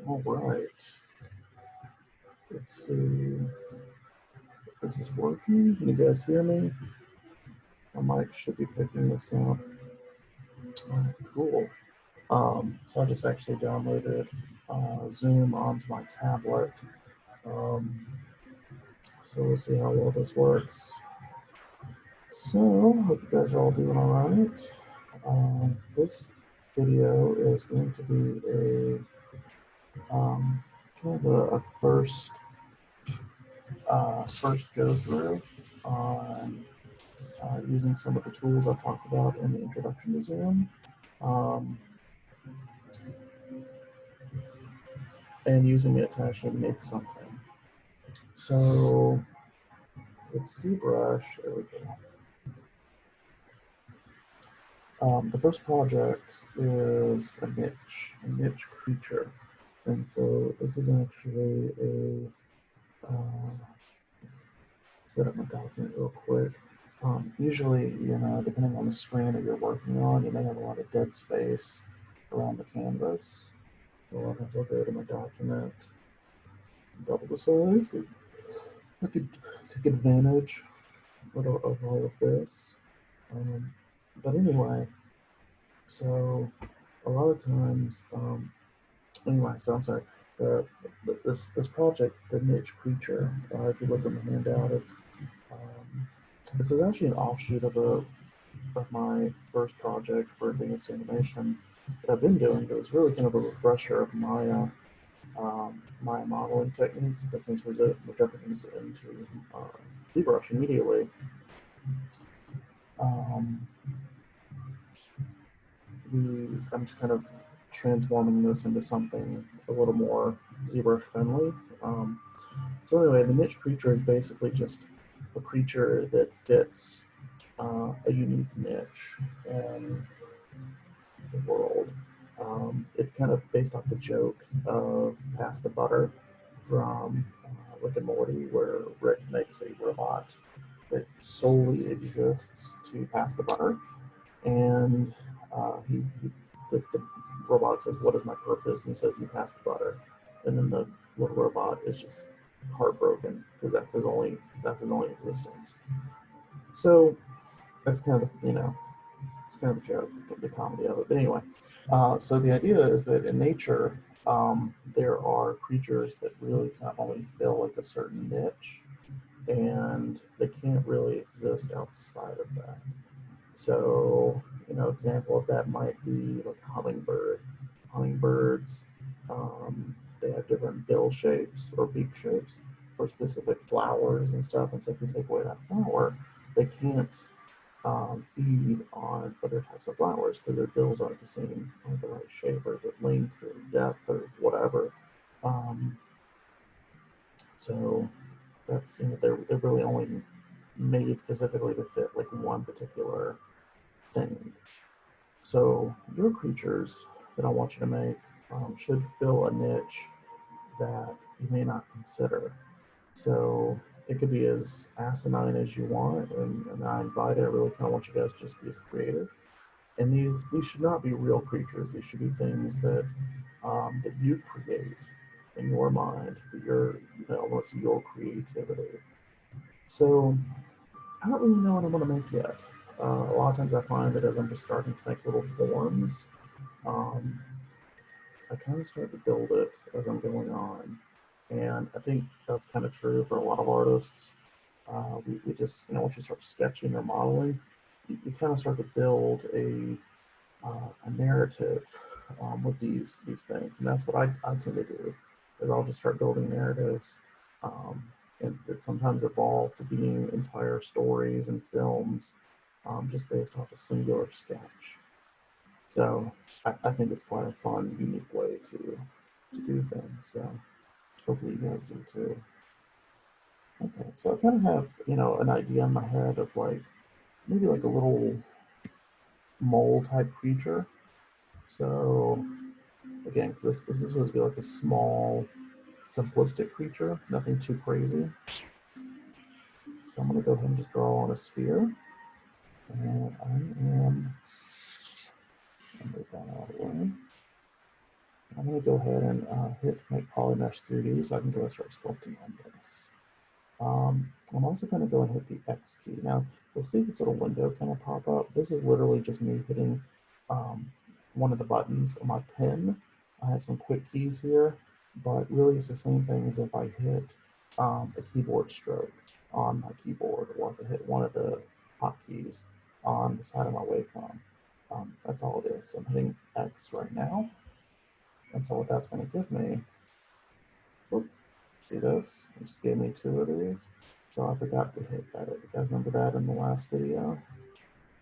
All right. Let's see if this is working. Can you guys hear me? My mic should be picking this up. All right, cool. So I just actually downloaded Zoom onto my tablet. Um, so we'll see how well this works. So, hope you guys are all doing all right. This video is going to be kind of a first go through on using some of the tools I talked about in the introduction to Zoom, and using it to actually make something. So let's see, brush. There we go. The first project is a niche creature. And so this is actually set up my document real quick. Usually, depending on the strand that you're working on, you may have a lot of dead space around the canvas. So I'll have to go to my document, double the size. I could take advantage of all of this. But anyway, so a lot of times, so I'm sorry. This project, the niche creature. If you look at the handout, this is actually an offshoot of my first project for advanced animation that I've been doing. But it's really kind of a refresher of my modeling techniques. But since we're jumping into ZBrush immediately, I'm just kind of transforming this into something a little more ZBrush friendly. So anyway, the niche creature is basically just a creature that fits a unique niche in the world. It's kind of based off the joke of Pass the Butter from Rick and Morty, where Rick makes a robot that solely exists to pass the butter. And the robot says, "What is my purpose?" And he says, "You pass the butter." And then the little robot is just heartbroken because that's his only existence. So that's kind of it's kind of a joke, the comedy of it. But anyway, so the idea is that in nature, there are creatures that really kind of only fill like a certain niche, and they can't really exist outside of that. So, example of that might be like a hummingbird. Hummingbirds, they have different bill shapes or beak shapes for specific flowers and stuff. And so if you take away that flower, they can't feed on other types of flowers because their bills aren't the right shape or the length or depth or whatever. So that's they're really only made specifically to fit like one particular thing. So your creatures that I want you to make should fill a niche that you may not consider. So it could be as asinine as you want, and I really kind of want you guys to just be as creative. And these should not be real creatures. These should be things that that you create in your mind, almost your creativity. So I don't really know what I'm going to make yet. A lot of times I find that as I'm just starting to make little forms, I kind of start to build it as I'm going on. And I think that's kind of true for a lot of artists. We just, once you start sketching or modeling, you kind of start to build a narrative with these things. And that's what I tend to do, is I'll just start building narratives. And that sometimes evolve to being entire stories and films just based off a singular sketch. So I think it's quite a fun, unique way to do things. So hopefully you guys do too. Okay, so I kind of have, an idea in my head of like, maybe like a little mole type creature. So again, because this is supposed to be like a small, simplistic creature, nothing too crazy. So I'm gonna go ahead and just draw on a sphere. And I am, I'll move that out of the way. I'm going to go ahead and hit make polymesh 3D so I can go and start sculpting on this. I'm also going to go and hit the X key. Now, you'll see this little window kind of pop up. This is literally just me hitting one of the buttons on my pen. I have some quick keys here, but really it's the same thing as if I hit a keyboard stroke on my keyboard, or if I hit one of the hotkeys on the side of my waveform. That's all it is. So I'm hitting X right now. And so what that's going to give me, whoop, see this? It just gave me 2 of these. So I forgot to hit edit. You guys remember that in the last video?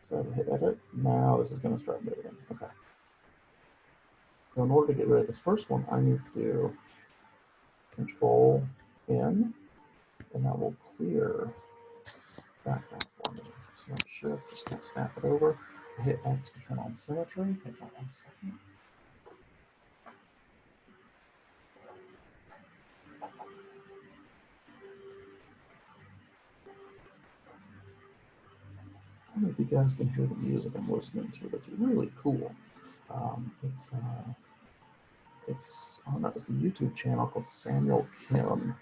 So I hit edit. Now this is going to start moving. Okay. So in order to get rid of this first one, I need to do Control N, and that will clear background for me. So I'm Shift, just going to snap it over. Hit X to turn on symmetry. Hit that 1 second. I don't know if you guys can hear the music I'm listening to, but it's really cool. It's I don't know, it's a YouTube channel called Samuel Kim,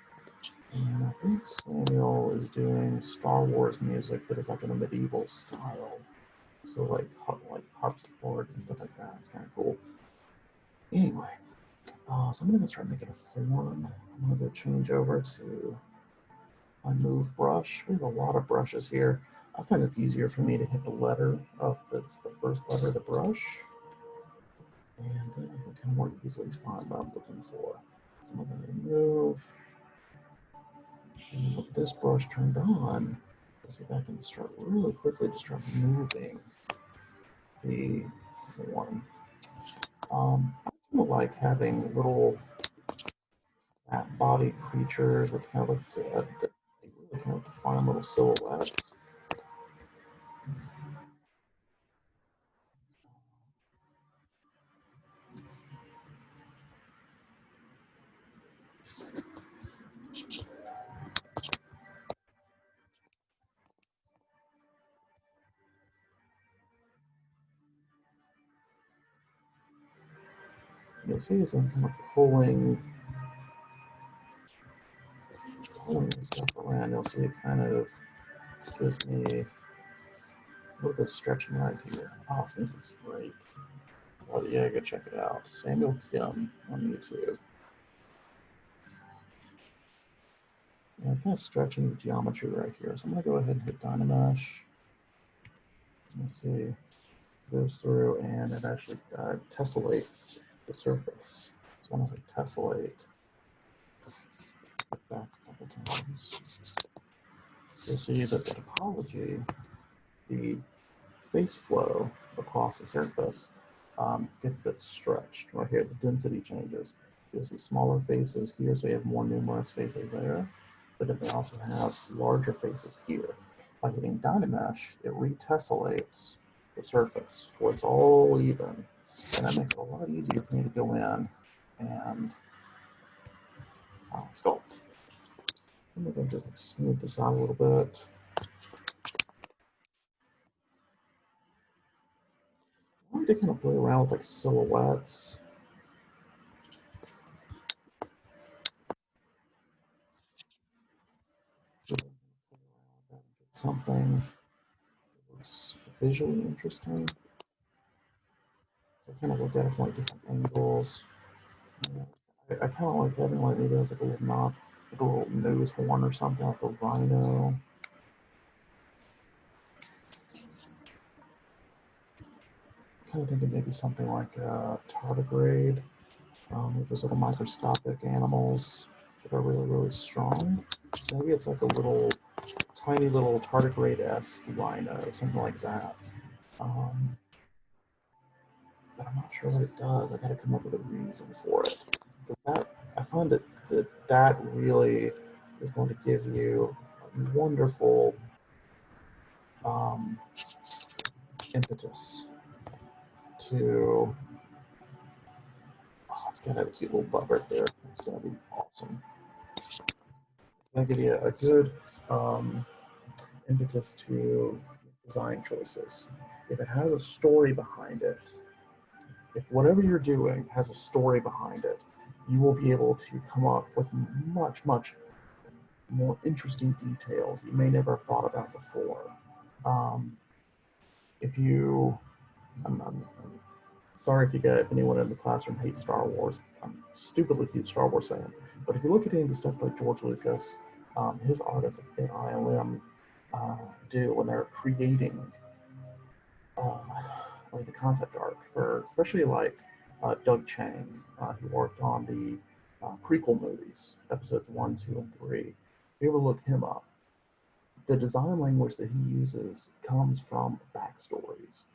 and I think Samuel is doing Star Wars music, but it's like in a medieval style. So like harpsichords and stuff like that. It's kind of cool. Anyway, so I'm gonna go try making a form. I'm gonna go change over to my move brush. We have a lot of brushes here. I find it's easier for me to hit the letter of that's the first letter of the brush, and then I can kind of more easily find what I'm looking for. So I'm gonna move. And with this brush turned on, let's see if I can start really quickly to start moving the form. I kind of like having little fat body creatures with kind of like the really kind of define little silhouettes. You'll see as I'm kind of pulling stuff around, you'll see it kind of gives me a little bit of stretching right here. Oh, this music's great. Oh yeah, go check it out. Samuel Kim on YouTube. Yeah, it's kind of stretching the geometry right here. So I'm going to go ahead and hit Dynamesh. Let's see. It goes through and it actually tessellates the surface. So when I say tessellate, hit back a couple times. You'll see that the topology, the face flow across the surface gets a bit stretched. Right here, the density changes. You'll see smaller faces here, so you have more numerous faces there. But then they also have larger faces here. By hitting Dynamesh, it retessellates the surface where it's all even. And that makes it a lot easier for me to go in and sculpt. I'm going to just smooth this out a little bit. I like to kind of play around with like silhouettes. Something that looks visually interesting. So I kind of look at it from like different angles. I kind of like having like maybe has like a little knob, like a little nose horn or something, like a rhino. Kind of thinking maybe something like a tardigrade, with those little microscopic animals that are really, really strong. So maybe it's like a little, tiny little tardigrade-esque rhino, something like that. But I'm not sure what it does. I gotta come up with a reason for it. Because that, I find that really is going to give you a wonderful impetus to, oh, it's got a cute little butt right there. It's gonna be awesome. It's gonna give you a good impetus to design choices. If it has a story behind it, if whatever you're doing has a story behind it, you will be able to come up with much, much more interesting details you may never have thought about before. Um, if you, I'm sorry if anyone in the classroom hates Star Wars. I'm a stupidly huge Star Wars fan. But if you look at any of the stuff like George Lucas, his artists at ILM do when they're creating uh, like the concept art for, especially like Doug Chang, who worked on the prequel movies, episodes 1, 2, and 3. If you ever look him up, the design language that he uses comes from backstories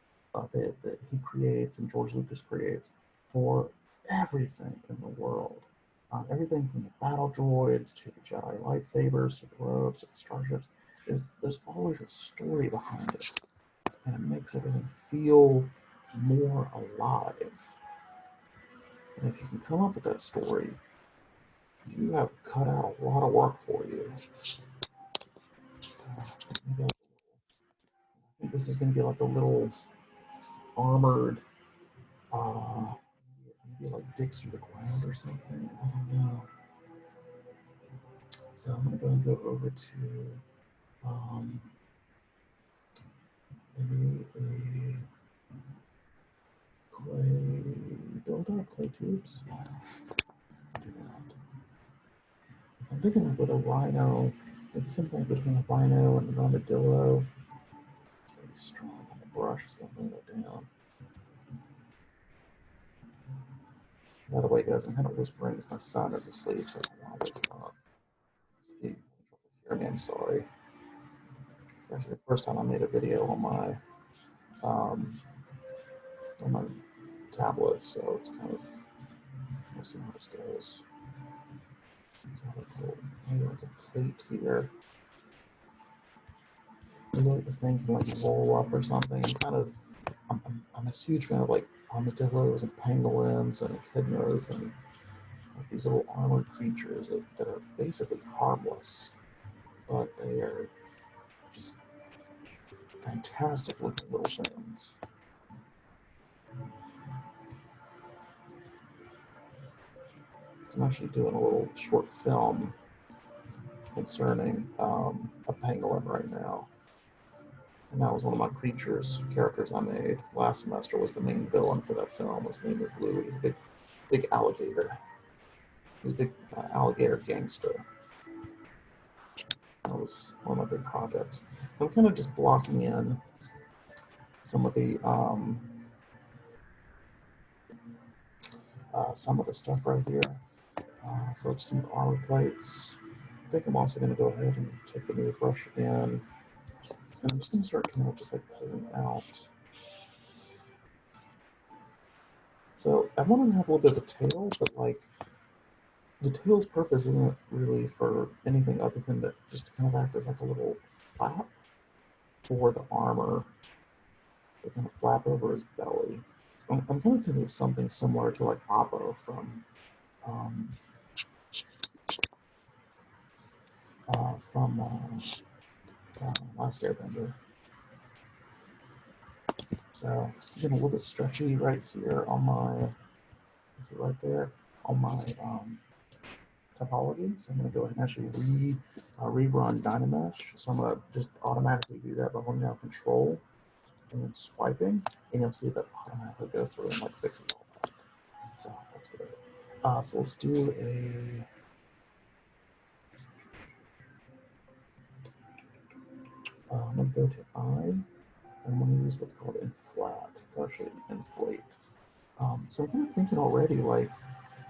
that he creates and George Lucas creates for everything in the world. Everything from the battle droids to the Jedi lightsabers to the robes to the starships. There's always a story behind it, and it makes everything feel more alive. And if you can come up with that story, you have cut out a lot of work for you. So maybe I think this is going to be like a little armored, uh, maybe like digs through the ground or something. I don't know. So I'm going to go over to maybe a clay builder, clay tubes. Do that. If I'm thinking like with a rhino, maybe something between a rhino and an armadillo. It's pretty strong on the brush. It's going to bring that down. By the way, guys, I'm kind of whispering because my son is asleep, so I don't want to wake him up. If you hear me, I'm sorry. It's actually the first time I made a video um, on my tablet, so it's kind of, we'll see how this goes. So maybe like a plate here. Maybe like this thing can like roll up or something. I'm a huge fan of like armadillos and pangolins and echidnas and like these little armored creatures that are basically harmless, but they are just fantastic looking little things. So I'm actually doing a little short film concerning a pangolin right now. And that was one of my characters I made last semester. Was the main villain for that film. His name is Lou. He's a big alligator. He's a big alligator gangster. That was one of my big projects. I'm kind of just blocking in some of the stuff right here. So just some armor plates. I think I'm also going to go ahead and take the new brush again. And I'm just going to start kind of just like pulling out. So I want to have a little bit of a tail, but like the tail's purpose isn't really for anything other than to just kind of act as like a little flap for the armor. To kind of flap over his belly. I'm kind of thinking of something similar to like Appo from Last Airbender. So it's getting a little bit stretchy right here on my, is it right there on my topology. So I'm going to go ahead and actually rerun Dynamesh. So I'm going to just automatically do that by holding down Control and then swiping, and you'll see that automatically goes through and like fixes all that. So that's good. So let's do a. I'm going to go to I, and I'm going to use what's called inflat. It's actually inflate. So I'm kind of thinking already, like,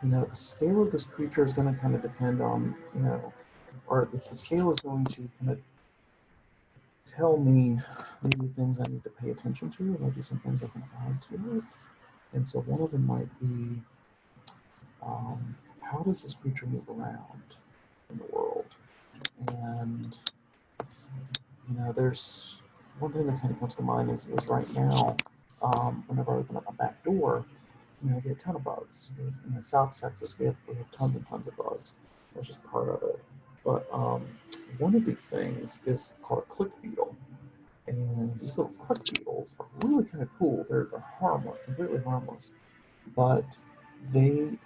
the scale of this creature is going to kind of depend on, or the scale is going to kind of tell me maybe things I need to pay attention to, maybe some things I can add to it. And so one of them might be, how does this creature move around in the world? And, there's one thing that kind of comes to mind is right now, whenever I open up my back door, I get a ton of bugs. South Texas, we have tons and tons of bugs. That's just part of it. But one of these things is called a click beetle. And these little click beetles are really kind of cool. They're harmless, completely harmless. but they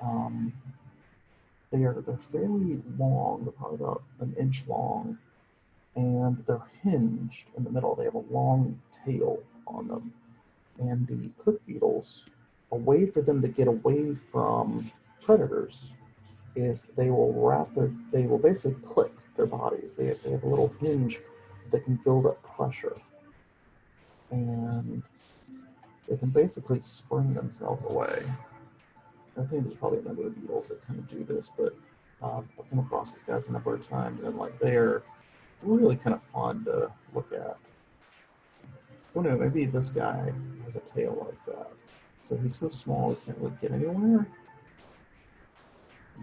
they're fairly long. They're probably about an inch long, and they're hinged in the middle. They have a long tail on them. And the click beetles, a way for them to get away from predators is they will basically click their bodies. They have a little hinge that can build up pressure, and they can basically spring themselves away. I think there's probably a number of beetles that kind of do this, but I've come across these guys a number of times, and like they're really kind of fun to look at. So anyway, maybe this guy has a tail like that. So he's so small he can't really get anywhere,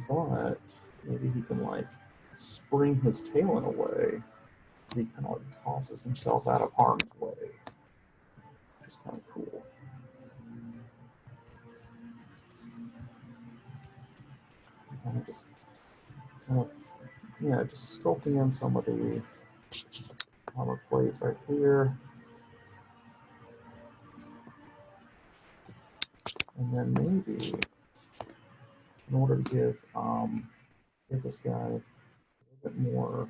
but maybe he can like spring his tail in a way that he kind of like tosses himself out of harm's way, which is kind of cool. Kind of just kind of yeah, just sculpting in some of the armor plates right here, and then maybe in order to give this guy a little bit more,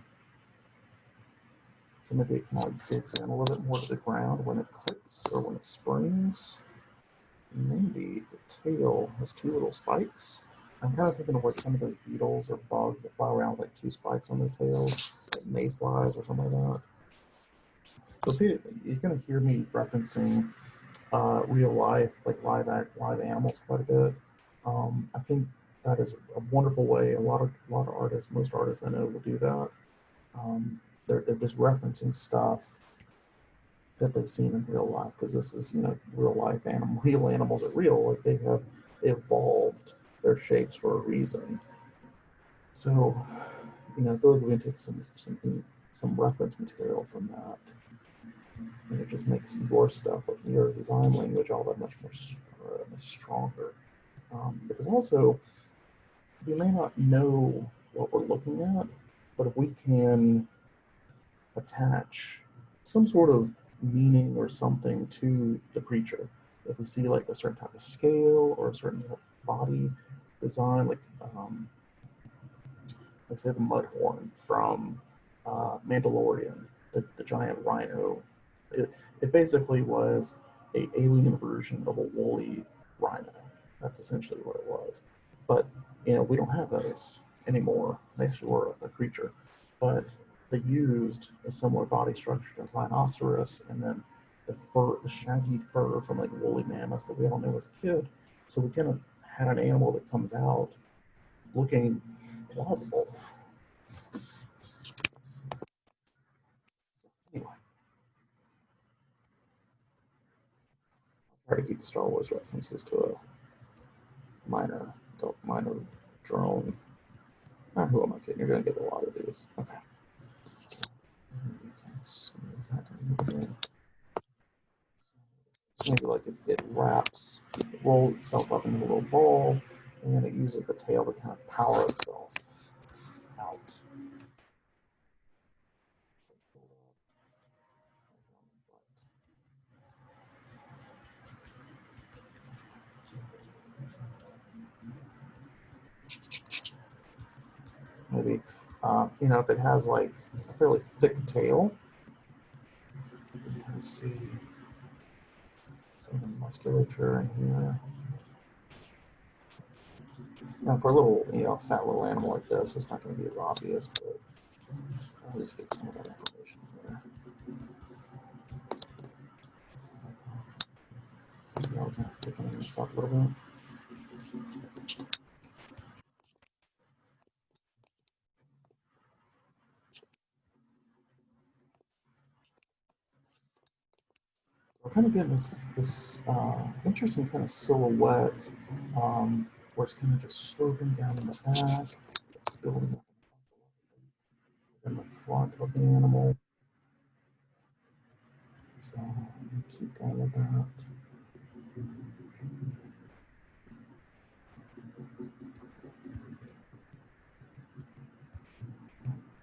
so maybe it kind of like digs in a little bit more to the ground when it clicks or when it springs. Maybe the tail has two little spikes. I'm kind of thinking of like some of those beetles or bugs that fly around with like two spikes on their tails, like mayflies or something like that. So see, you're gonna hear me referencing real life, like live animals quite a bit. I think that is a wonderful way. A lot of artists, most artists I know will do that. They're just referencing stuff that they've seen in real life because this is real life animal. Real animals are real. Like they have evolved their shapes for a reason. So I feel like we can take some reference material from that, and it just makes your stuff, your design language, all that much more much stronger. Because also we may not know what we're looking at, but if we can attach some sort of meaning or something to the creature. If we see like a certain type of scale or a certain body design, like say the Mudhorn from Mandalorian, the giant rhino. It basically was a alien version of a woolly rhino. That's essentially what it was. But we don't have those anymore. They actually were a creature, but they used a similar body structure to rhinoceros, and then the shaggy fur from like woolly mammoths that we all knew as a kid. So we kind of had an animal that comes out looking plausible. Anyway, try to keep the Star Wars references to a minor drone. Who am I kidding? You're gonna get a lot of these. Okay. Smooth that a little bit. So maybe like it wraps, it rolls itself up into a little ball, and then it uses the tail to kind of power itself out. Maybe if it has like a fairly thick tail, you can kind of see some of the musculature in here. Now, for a little, fat little animal like this, it's not going to be as obvious, but I'll at least get some of that information here. See how we're kind of thickening this up a little bit. We're kind of getting this interesting kind of silhouette where it's kind of just sloping down in the back, building up in the front of the animal. So keep going with that.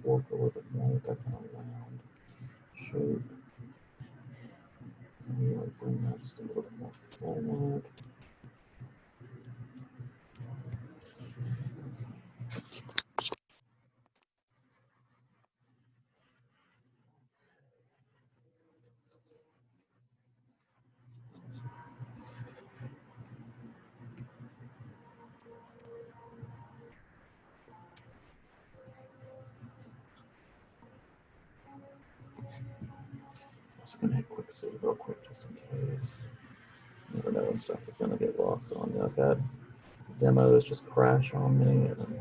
Work a little bit more with that kind of round shape. Maybe like bring that just a little bit more forward. just gonna hit quick save real quick just in case. You never know when stuff is gonna get lost on you. I've had demos just crash on me and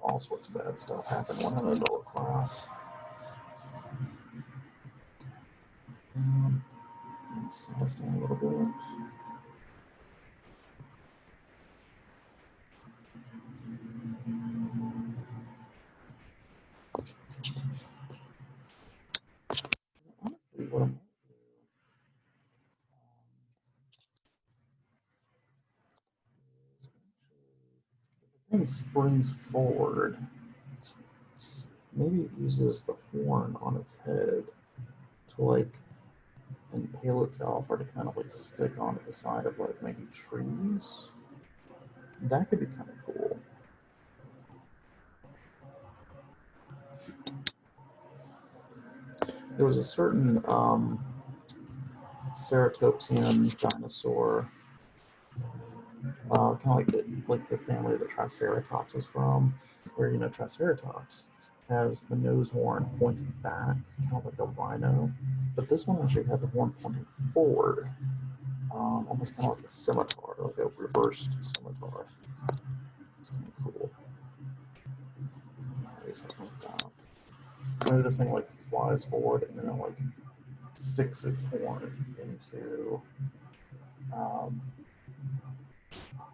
all sorts of bad stuff happen when I'm in the middle of class. Let's size down a little bit. Honestly, what I'm thing springs forward. Maybe it uses the horn on its head to like impale itself or to kind of like stick onto the side of like maybe trees. That could be kind of cool. There was a certain ceratopsian dinosaur, kind of like the family that Triceratops is from, where Triceratops has the nose horn pointed back, kind of like a rhino, but this one actually had the horn pointing forward, almost kind of like a scimitar, like a reversed scimitar. It's kind of cool. Maybe something like that. Maybe this thing like flies forward and then it like sticks its horn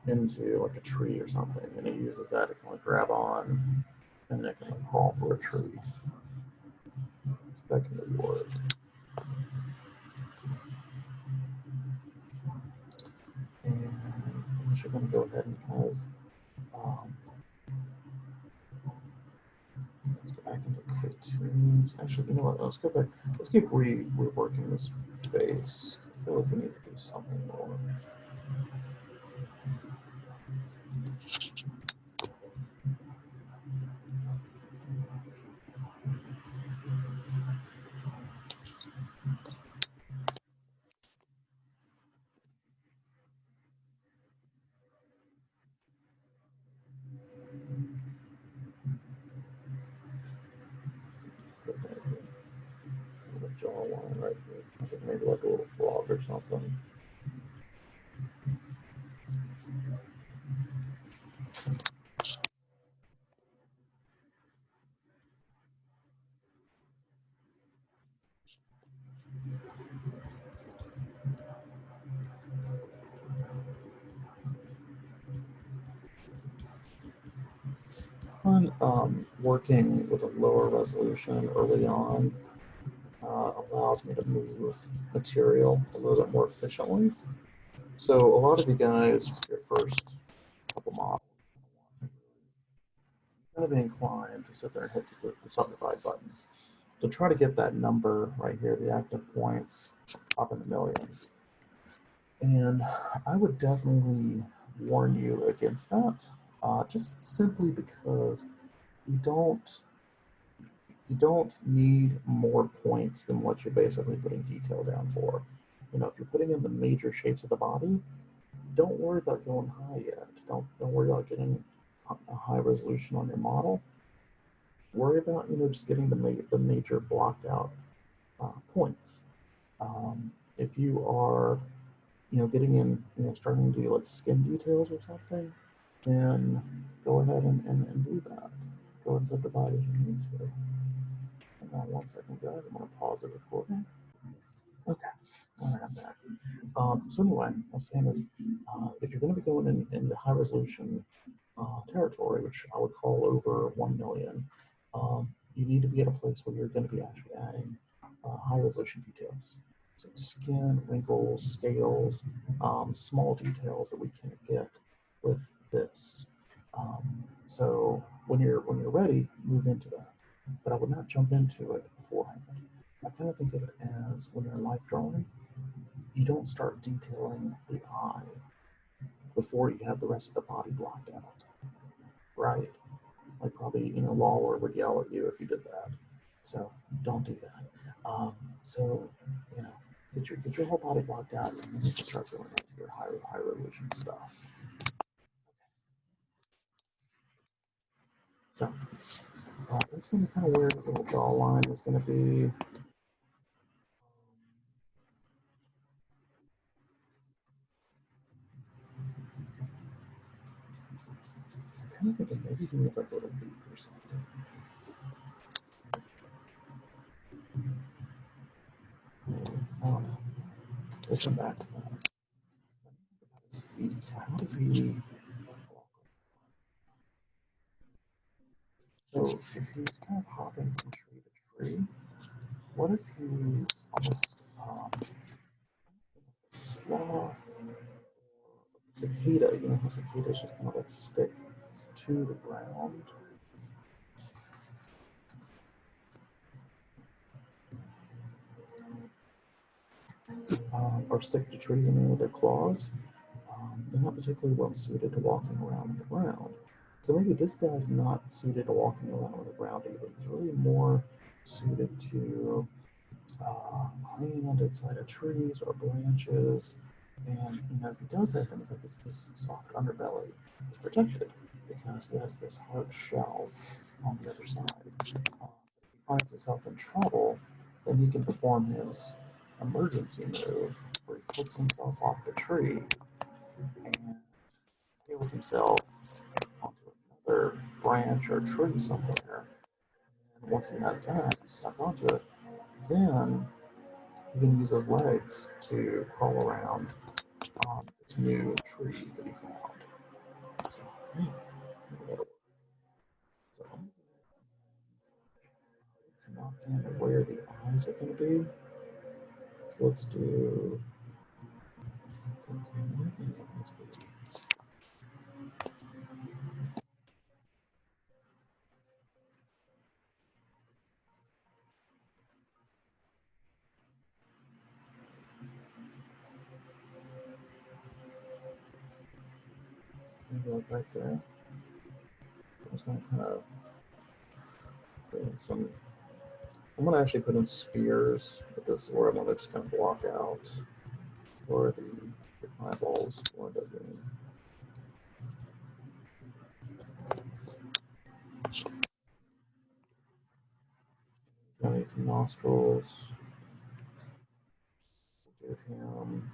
into like a tree or something, and it uses that to kind of grab on, and then it can like crawl for a tree. So that can really work. And I'm actually going to go ahead and kind of let's go back into cartoons. Actually, you know what? Let's go back. Let's keep reworking this face. I feel like we need to do something more. The jawline right there. I think maybe like a little frog or something. Working with a lower resolution early on allows me to move material a little bit more efficiently. So a lot of you guys, your first couple models, kind of be inclined to sit there and hit the subdivide button to try to get that number right here, the active points, up in the millions. And I would definitely warn you against that, just simply because you don't need more points than what you're basically putting detail down for. If you're putting in the major shapes of the body, don't worry about going high yet. Don't worry about getting a high resolution on your model. Worry about just getting the major blocked out points. If you are getting in starting to do like skin details or something, then go ahead and do that. Go ahead and subdivide as you need to. Hang on 1 second, guys. I'm going to pause the recording. Okay, all right, I'm back. So anyway, I was saying is, if you're going to be going in the high resolution territory, which I would call over 1 million, you need to be at a place where you're going to be actually adding high resolution details. So skin, wrinkles, scales, small details that we can't get with this. So when you're ready, move into that. But I would not jump into it beforehand. I kind of think of it as when you're life drawing, you don't start detailing the eye before you have the rest of the body blocked out, right? Like probably, Lawler would yell at you if you did that. So don't do that. So, get your whole body blocked out, and then you can start going into your high resolution stuff. So That's going to be kind of where his little jawline is going to be. I'm kind of thinking maybe he needs like a little beak or something. I don't know. We'll come back to that. His feet. How does he? So if he's kind of hopping from tree to tree, what if he's almost sloth, cicada? You know how cicadas just kind of like stick to the ground. Or stick to trees in there with their claws. They're not particularly well suited to walking around on the ground. So maybe this guy's not suited to walking around on the ground either. He's really more suited to hanging onto the side of trees or branches. And if he does that, then it's like this soft underbelly is protected because he has this hard shell on the other side. If he finds himself in trouble, then he can perform his emergency move where he flips himself off the tree and heals himself onto another branch or tree somewhere. And once he has that stuck onto it, then he can use his legs to crawl around on this new tree that he found. So, yeah, so I'm going to knock in where the eyes are going to be. So let's do. Maybe like right there. I'm just going to kind of put in some. I'm going to actually put in spheres, but this is where I'm going to just kind of block out where the eyeballs will end up being. I need some nostrils. Give him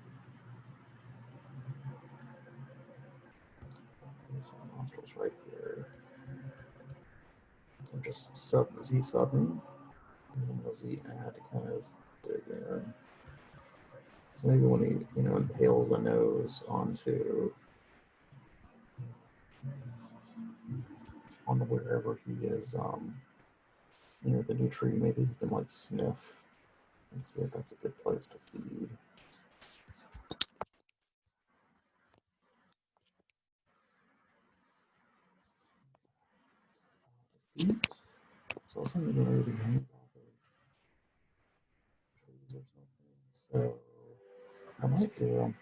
some nostrils right here. I'm just Z-subbing. And the Z add to kind of dig in. So maybe when he impales the nose onto on the wherever he is the new tree, maybe he can like sniff and see if that's a good place to feed. Feet. So something that maybe hangs off of trees or something. So I might do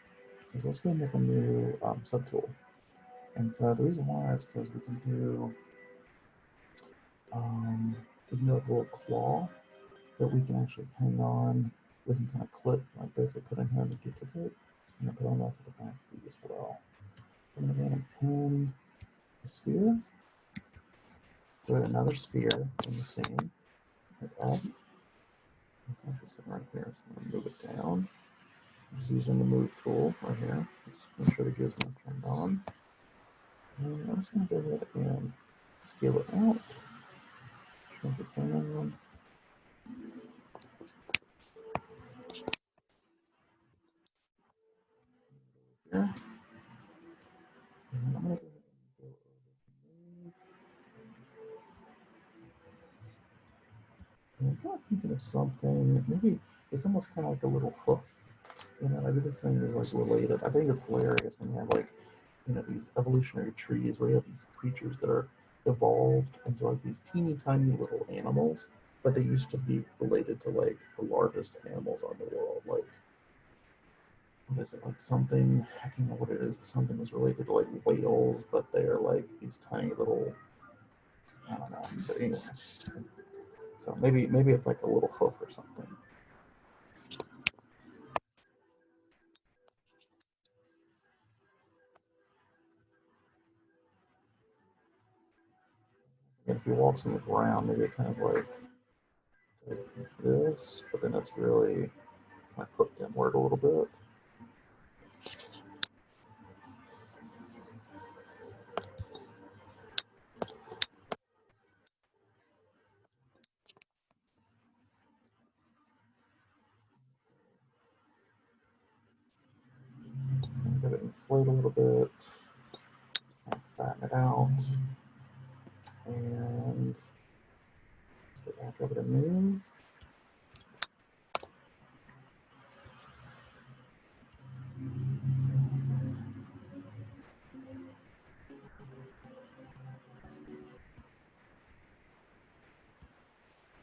is let's go make a new subtool. And so the reason why is because we can do like a little claw that we can actually hang on. We can kind of clip, like basically putting him in a duplicate, and put on that for the back feet as well. I'm going to go ahead and pin a sphere. So we have another sphere in the scene. Hit F. It's actually sitting right here, so I'm going to move it down. Just using the move tool right here. Just make sure the gizmo turned on. And I'm just going to go ahead and scale it out. Shrink it down. Here. And I'm going to go over and I'm kind of thinking of something, maybe it's almost kind of like a little hoof. Maybe this thing is like related. I think it's hilarious when you have like, these evolutionary trees where you have these creatures that are evolved into like these teeny tiny little animals, but they used to be related to like the largest animals on the world. Like, what is it? Like something, I can't know what it is, but something is related to like whales, but they're like these tiny little, I don't know. But anyway, so maybe it's like a little hoof or something. And if he walks on the ground, maybe it kind of like does this, but then it's really kind of hooked inward a little bit. Let it inflate a little bit, kind of fatten it out, and get back over to move.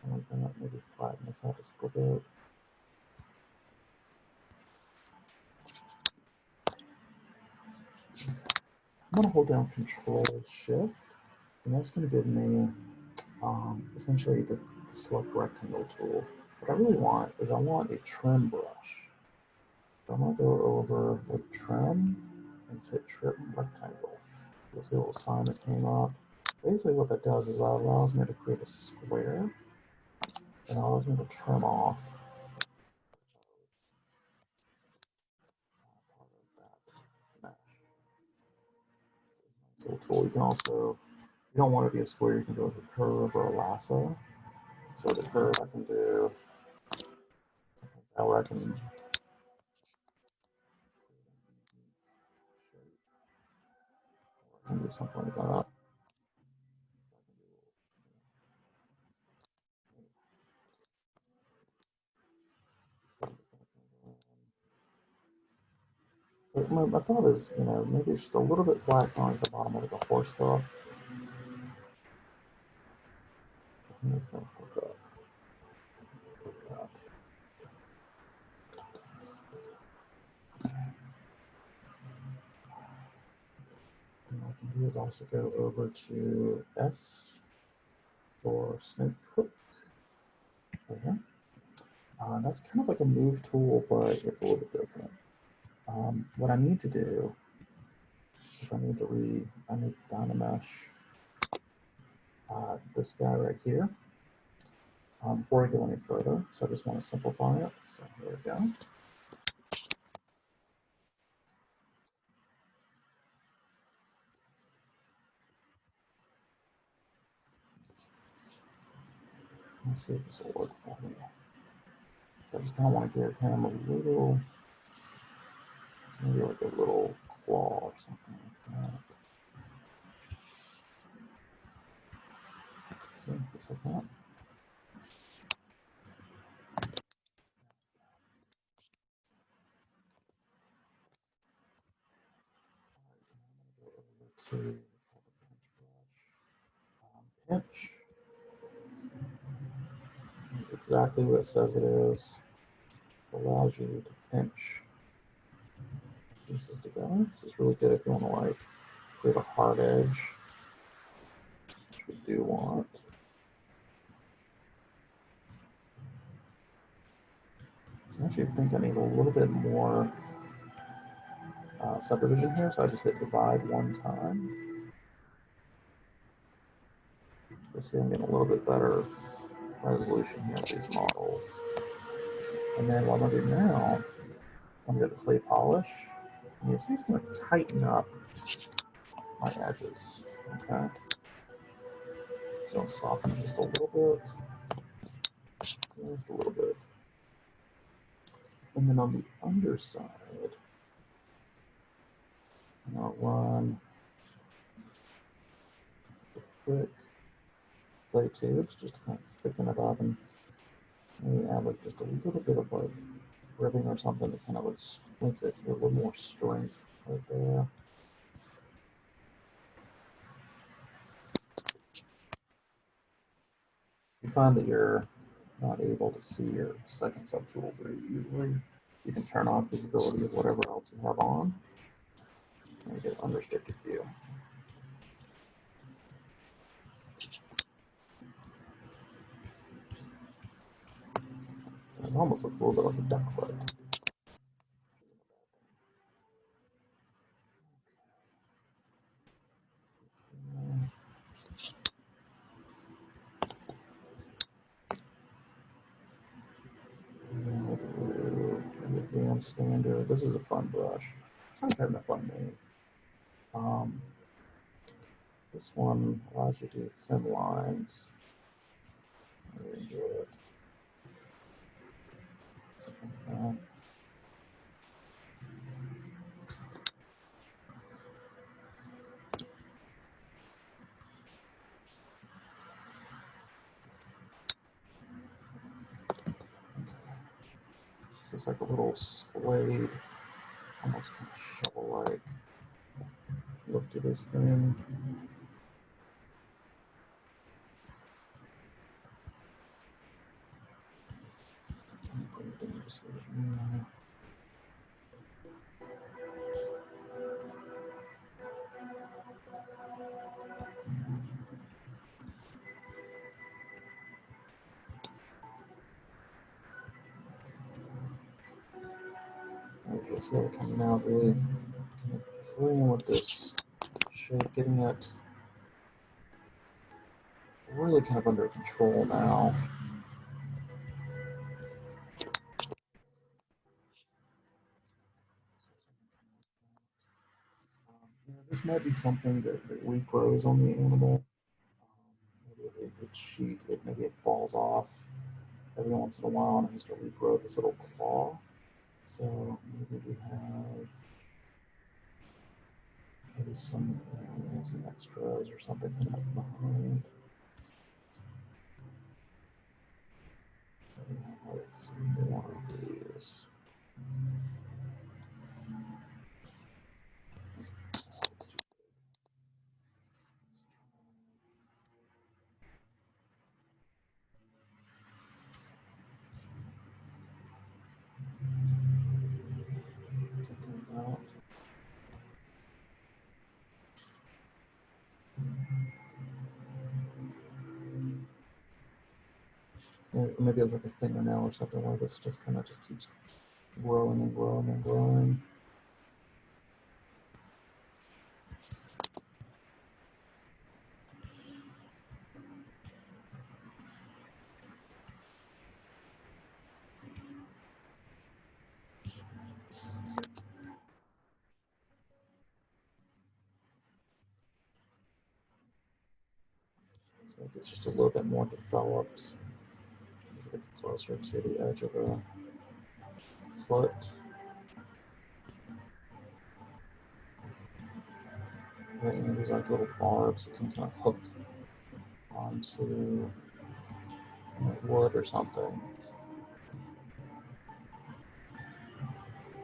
Like that, maybe flatten this out just a little bit. I'm going to hold down Control Shift, and that's going to give me essentially the select rectangle tool. What I really want is I want a trim brush. So I'm going to go over with trim and hit trim rectangle. You'll see a little sign that came up. Basically what that does is it allows me to create a square and allows me to trim off part of that mesh. So nice little tool. You can also, if you don't want it to be a square, you can go with a curve or a lasso. So with the curve I can do something like that where I can do something like that. So my thought is, maybe it's just a little bit flat on like the bottom of the horse stuff. And it's gonna hook up like that. And what I can do is also go over to S for snake hook. Okay. That's kind of like a move tool, but it's a little bit different. What I need to do is I need Dynamesh this guy right here before I go any further. So I just want to simplify it. So here we go. Let's see if this will work for me. So I just kind of want to give him a little, maybe like a little claw or something like that. See, just like that. To pinch. It's exactly what it says it is. It allows you to pinch pieces together. This is really good if you want to like create a hard edge, which we do want. I actually think I need a little bit more subdivision here, so I just hit divide one time. You see I'm getting a little bit better resolution here of these models. And then what I'm going to do now, I'm going to clay polish. And you see it's going to tighten up my edges. Okay. So I'll soften it just a little bit. Just a little bit. And then on the underside, I'll run the quick clay tubes just to kind of thicken it up and maybe add like just a little bit of like ribbing or something that kind of like makes it a little more strength right there. You find that you're not able to see your second subtool very easily, you can turn off visibility of whatever else you have on and get unrestricted view. So it almost looks a little bit like a duck foot. uniform standard. This is a fun brush. It's not having a fun name. This one allows you to do thin lines. I really enjoy it. So it's like a little splayed, almost kind of shovel-like look to this thing. Okay, so coming out, really kind of playing with this shape, getting it really kind of under control now. This might be something that regrows on the animal. Maybe maybe it falls off every once in a while and it has to regrow this little claw. So maybe we have maybe some extras or something coming from behind. Maybe have like some more of these. Something like that. Maybe it's like a fingernail or something where this just kind of just keeps growing and growing and growing. So it's just a little bit more developed as it gets closer to the edge of the foot. And these like little barbs that can kind of hook onto wood or something.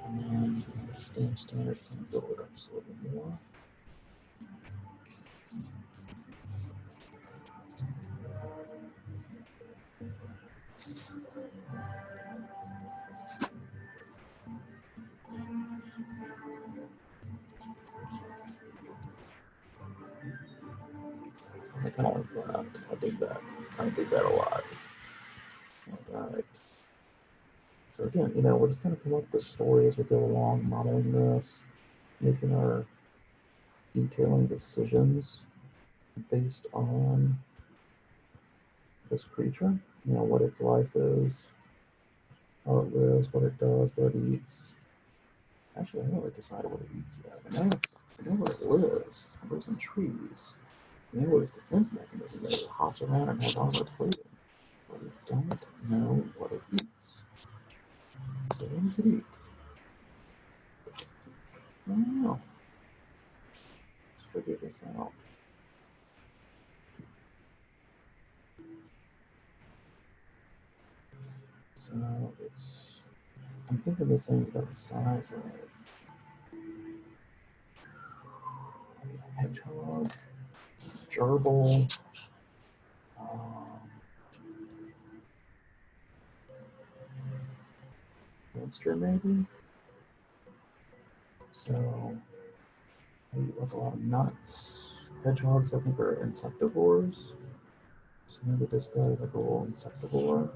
And then just being standard, kind of build it up just a little bit more. I kind of like that. I dig that. I dig that a lot. All right. So again, we're just going to come up with the story as we go along, modeling this, making our detailing decisions based on this creature. What its life is, how it lives, what it does, what it eats. Actually, I haven't really decided what it eats yet. I know where it lives. It lives in trees. I know what its defense mechanism is. It hops around and has armor plating. But we don't know what it eats. So what does it eat? I don't know. Let's figure this out. So I'm thinking this thing's about the size of a hedgehog, gerbil, monster maybe. So they eat like a lot of nuts. Hedgehogs, I think, are insectivores. So maybe this guy is like a little insectivore.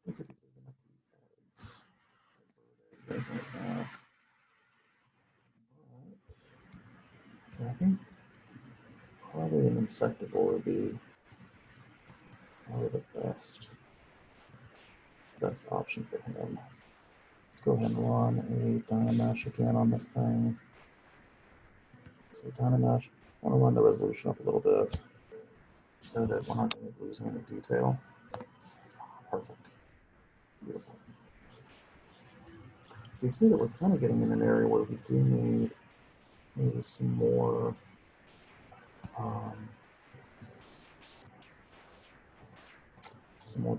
think it'd be big enough to eat eggs. Bird eggs right now. But, yeah, I think probably an insectivore would be probably the best option for him. Let's go ahead and run a Dynamesh again on this thing. So Dynamesh, I want to run the resolution up a little bit so that we're not going to be losing any detail. Perfect. Beautiful. So you see that we're kind of getting in an area where we do need maybe some more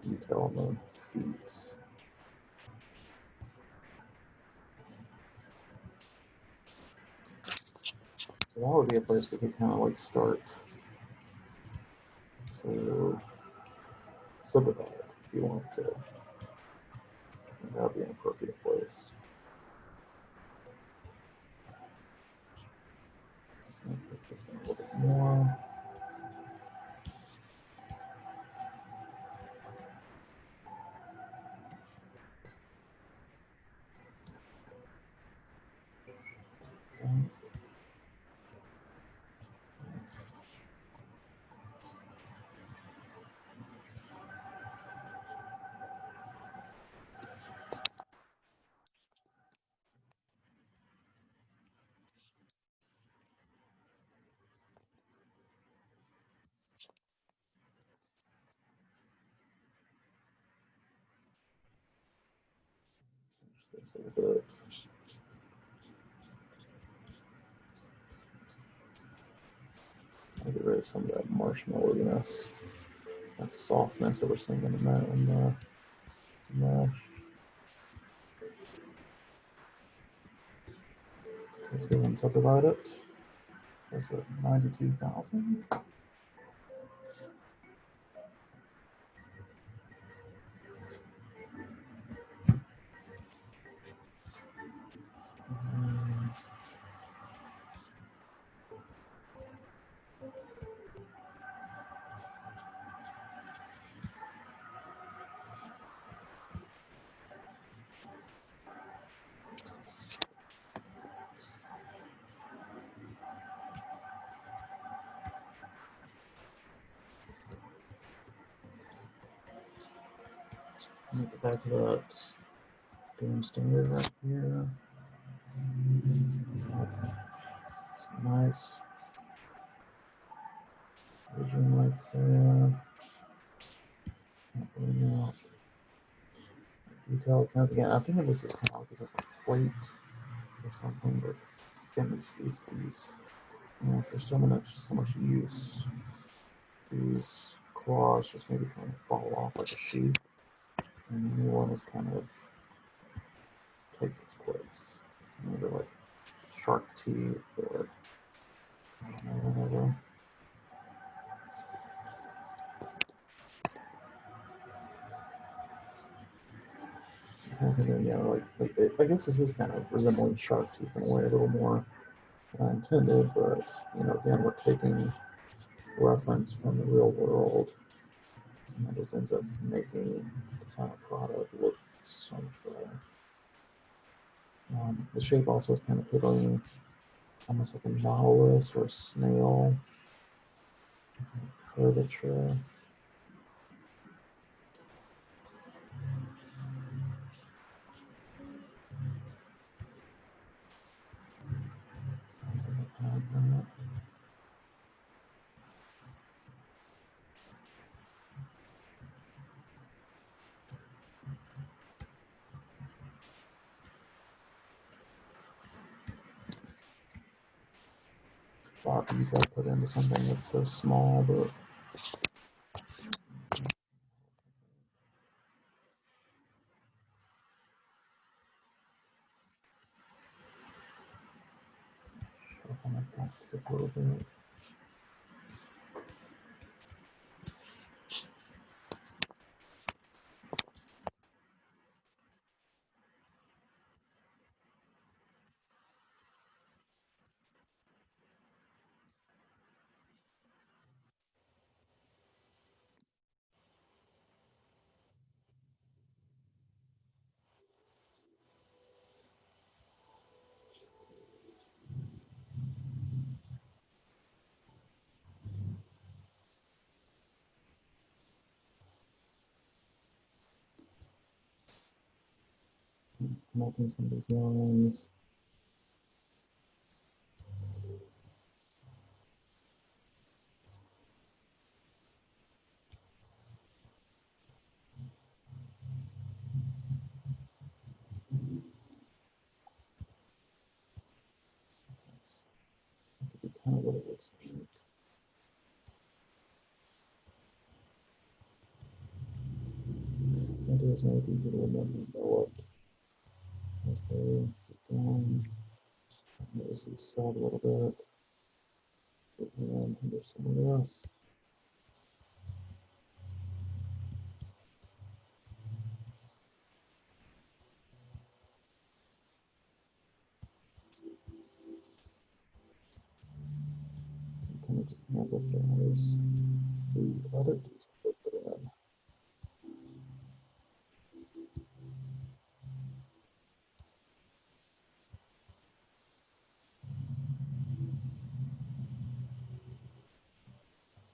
detail on the feet. So that would be a place we could kind of like start to subdivide if you want to. That would be an appropriate place. So put this in a little bit more. Okay. This a little bit. I'll get rid of some of that marshmallowiness, that softness that we're seeing in the mesh. Let's go ahead and subdivide it. That's at 92,000. Get back to that game standard right here. That's nice. Vision right there. Can't really out detail counts again. I'm thinking this is kind of like a plate or something, but again, these you know, there's so much use. These claws just maybe kind of fall off like a sheath, and the new one is kind of takes its place. Maybe like shark teeth or I don't know, whatever. Yeah, like I guess this is kind of resembling shark teeth in a way, a little more than I intended, but you know, again, we're taking reference from the real world, and that just ends up making the final product look so much better. The shape also is kind of hitting almost like a nautilus or a snail curvature. A lot of detail put into something that's so small, but sharpen up that tip a little bit. connecting some of these lines. That could be kind of what it looks like. It is not easy to remember developed as they get going. There's this side a little bit, and there's some of this. So kind of just amplifies the other two split it in.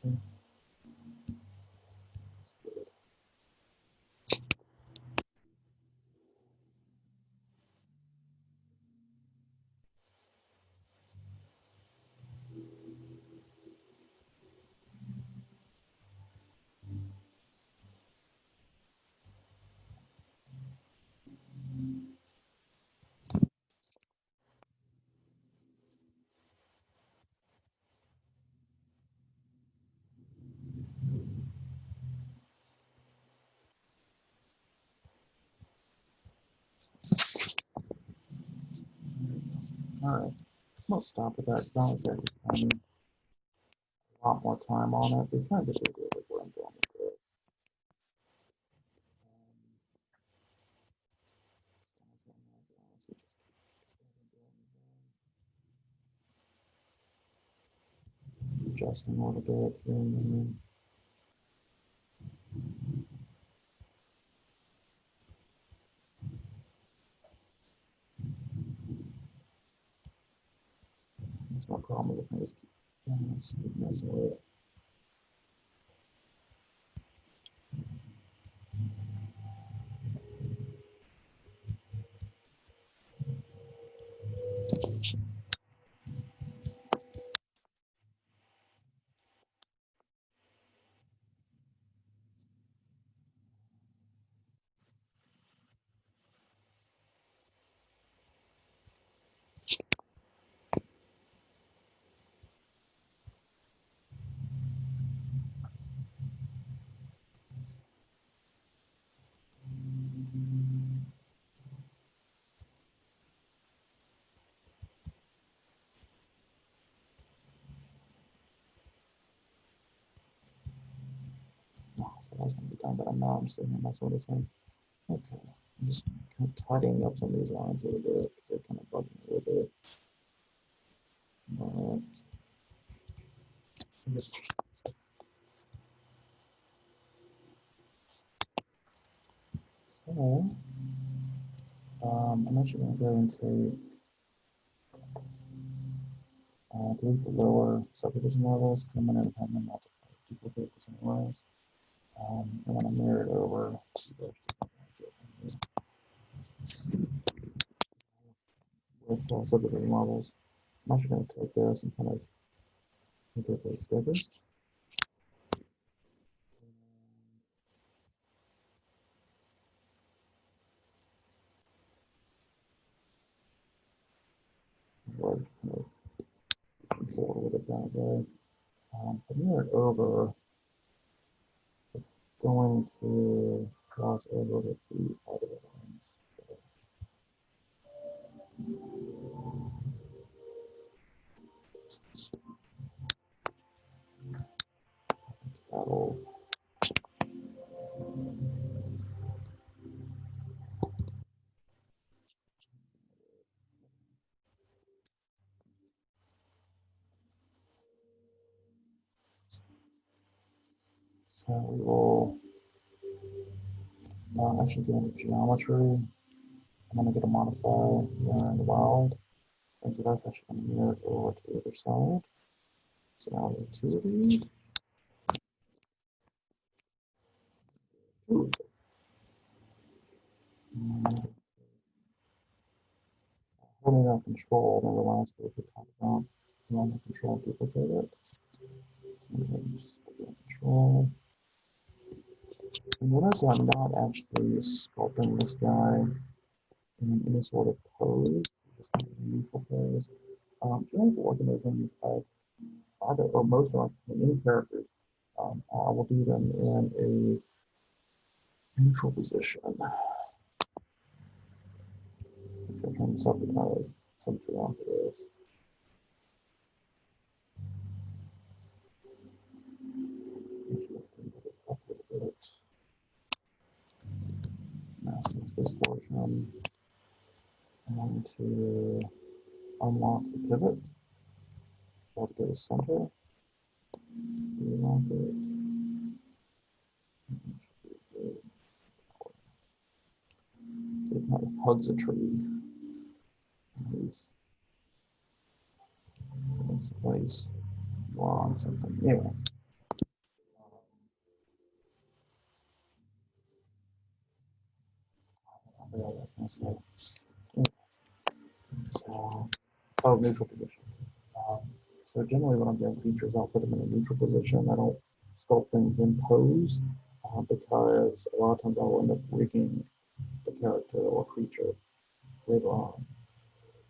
See? All right, we'll stop with that because I was there to spend a lot more time on it. We kind of get the idea of where I'm going with this. Adjusting a little bit here and there. That's my problem with it. I just keep messing with it. Oh, so I was going to be done, but I'm not. I'm sitting here messing with this thing. Okay, I'm just kind of tidying up some of these lines a little bit because they kind of bug me a little bit. But just so I'm actually going to go and take delete the lower subdivision levels because I'm going to have them duplicate this anyways. I'm going to mirror it over with subdivision levels. I'm actually going to take this and kind of make it a bit bigger. Or kind of control with it that way. From here over, it's going to cross over with the other lines. That'll so we will actually go into geometry. I'm going to get a modifier here in the wild. And so that's actually going to mirror it over to the other side. So now we have two of these. Ooh. putting out control. Remember last week we talked about run the control and duplicate it. So I'm going to just put that control. And notice I'm not actually sculpting this guy in any sort of pose, just a neutral pose. Generally for organisms, either or most of any characters, I will do them in a neutral position. If I turn something kind of symmetry on for this. Up a little bit. Mask this portion. I want to unlock the pivot. I want to go to center. Unlock it. So it kind of hugs a tree. He's on something. Anyway. I was going to say. So, neutral position. Um, so generally when I'm doing features, I'll put them in a neutral position. I don't sculpt things in pose because a lot of times I'll end up rigging the character or creature later on.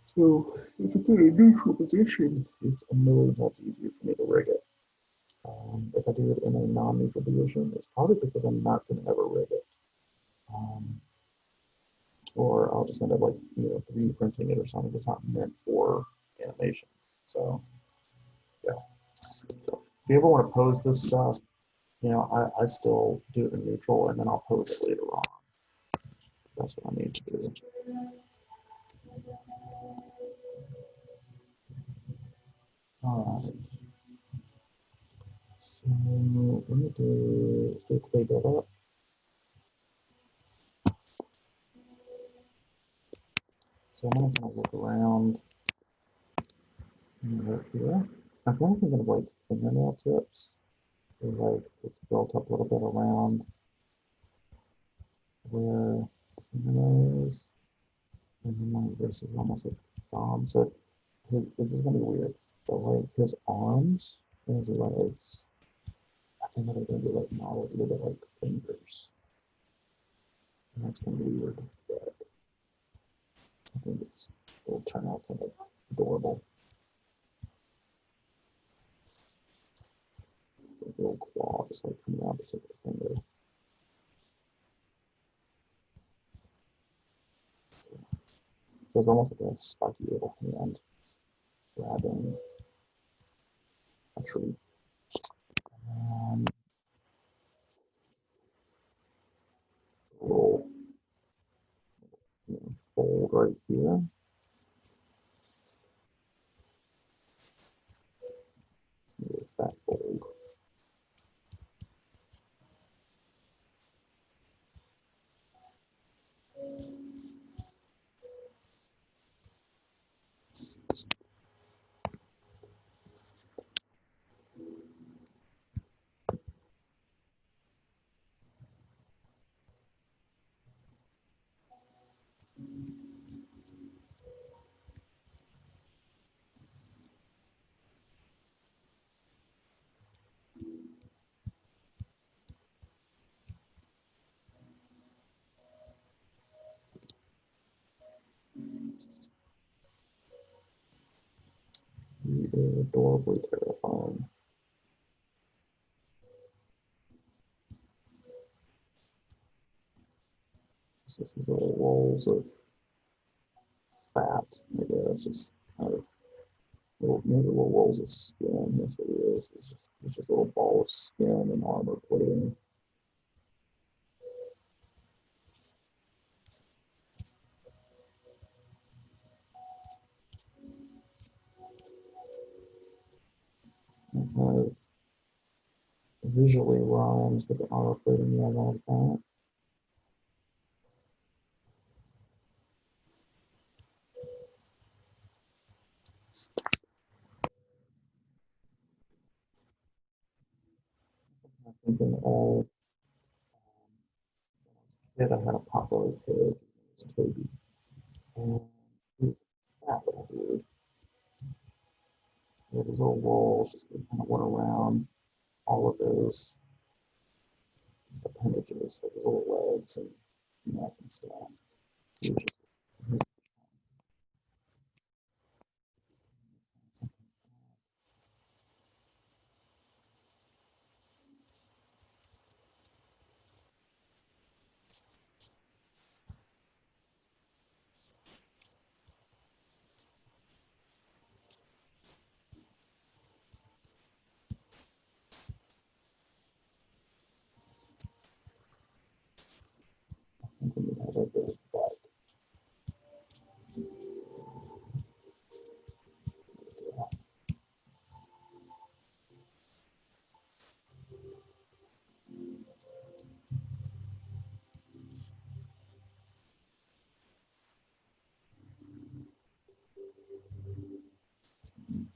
So if it's in a neutral position, it's a million times easier for me to rig it. If I do it in a non-neutral position, it's probably because I'm not going to ever rig it. Or I'll just end up like, 3D printing it or something that's not meant for animation. So, yeah. So if you ever want to pose this stuff, I still do it in neutral and then I'll pose it later on. That's what I need to do. All right. So let me do clay build up. So I'm gonna kind of look around right here. I'm thinking of like fingernail tips. So like it's built up a little bit around where the fingernail is. And then like this is almost like thumb. So this is gonna be weird. But like his arms and his legs, I think that are gonna be like modeled a little bit like fingers. And that's gonna be weird, but I think it'll turn out kind of adorable. Like a little claw just like coming out the tip of the finger. So it's almost like a spiky little hand grabbing a tree. A little fold right here. Maybe a fat fold. He is adorably terrifying. So these little rolls of fat, I guess, just kind of maybe little rolls of skin. That's what it is. It's just a little ball of skin and armor plating. It kind of visually rhymes with the armor plating you have on the back. I'm thinking of kid, I had a popular kid, Toby. And that little dude. Yeah, these little walls just kind of went around all of those appendages, like his little legs and neck and stuff. Usually, I think we have a big butt.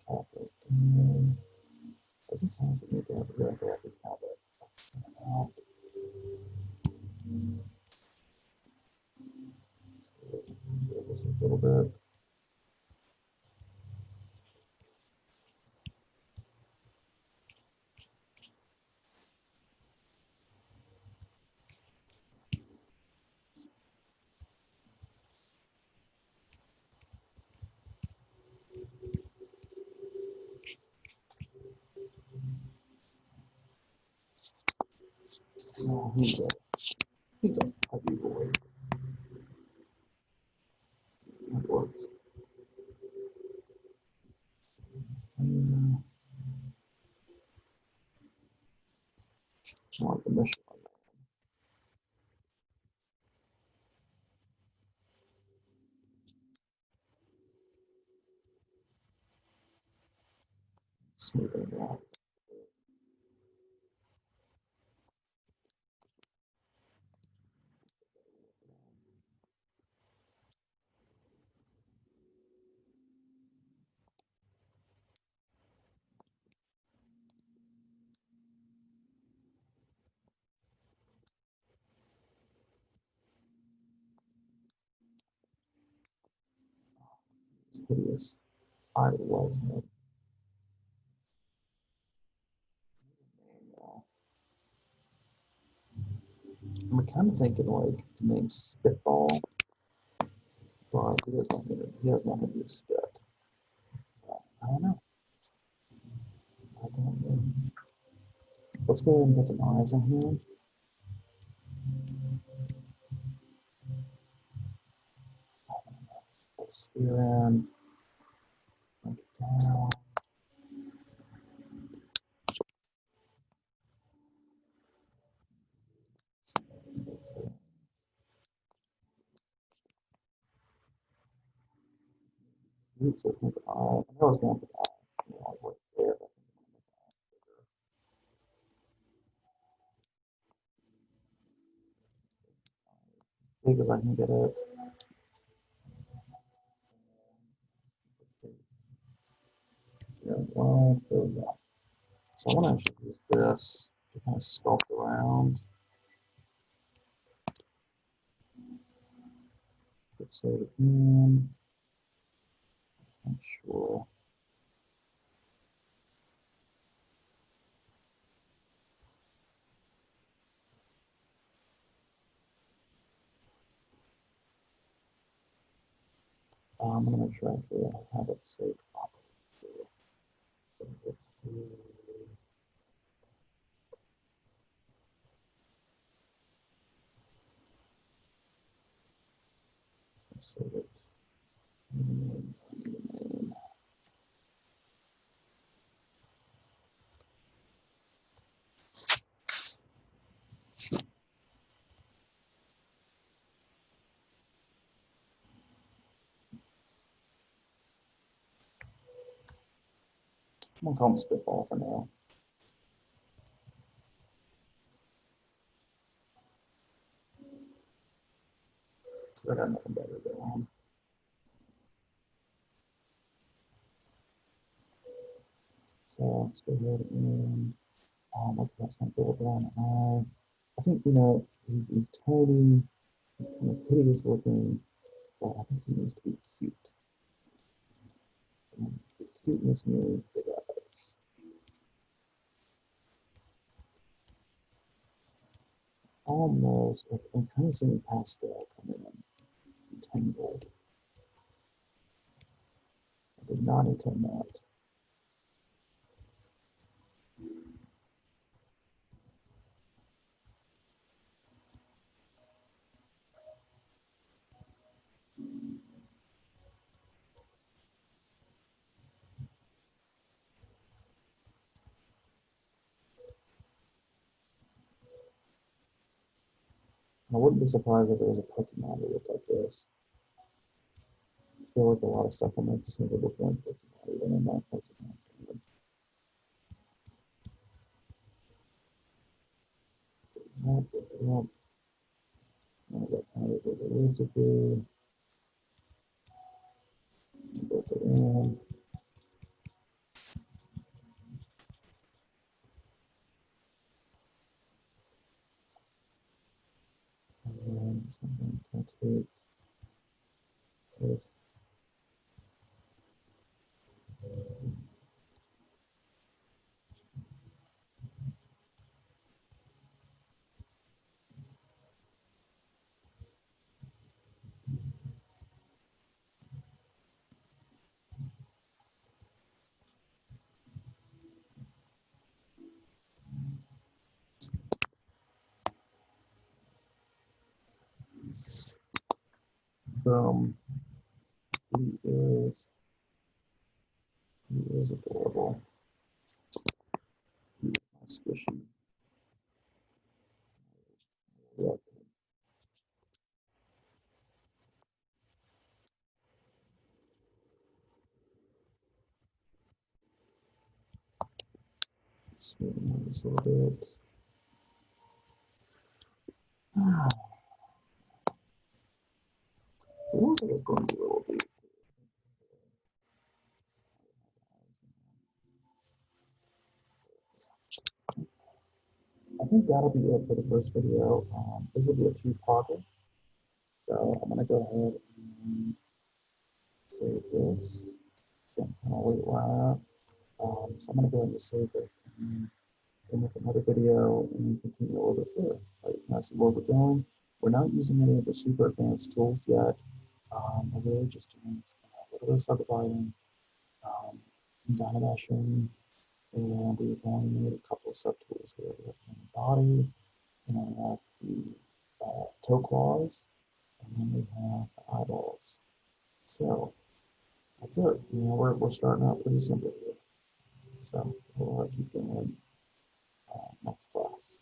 Chocolate. Doesn't sound like we need to have a real graphic tablet. Out. Just a little bit. No, he's a heavy boy. That works. More the mission. Smoothing it out. It's hideous. I love him. I'm kind of thinking like the name Spitball, but he has nothing to do with spit. So, I don't know. I don't know. Let's go ahead and get some eyes in here. Put a sphere in. Break it down. Oops, let's make the eye. I know I was going to put the eye, like right there. As big as I can get it. Yeah, well, there we go. So I want to actually use this to kind of sculpt around. Fixate it in. Make sure. I'm going to make sure I actually have it saved properly. So let's do save it. I'm going to call him Spitball for now. I got nothing better to go on. So let's go ahead and let's kind of build down an eye. I think, he's tiny, he's kind of hideous looking, but I think he needs to be cute. And the cuteness means big eyes. Almost, I'm kind of seeing pastel coming in. Tangled. I did not intend that. I wouldn't be surprised if there was a Pokemon that looked like this. I feel like a lot of stuff on there just needs to look like Pokemon, even in that Pokemon family. Not good, not. Now that kind of what it is to do. Put it in. And then I'm going to take this. He is he is adorable. He is squishy. Yep. Smoothing out this a little bit. It looks like it's going to be a little deep. I think that'll be it for the first video. This will be a two-parter. So I'm going to go ahead and save this. So I'm kind of wait where I'm at. So I'm going to go ahead and save this and make another video and continue a little bit further. Like, that's where we're going. We're not using any of the super advanced tools yet. We're really just doing a little bit of subdividing, data meshing, and we've only made a couple of subtools here. We have the body, and then we have the toe claws, and then we have the eyeballs. So that's it. We're starting out pretty simple here. So we'll keep going next class.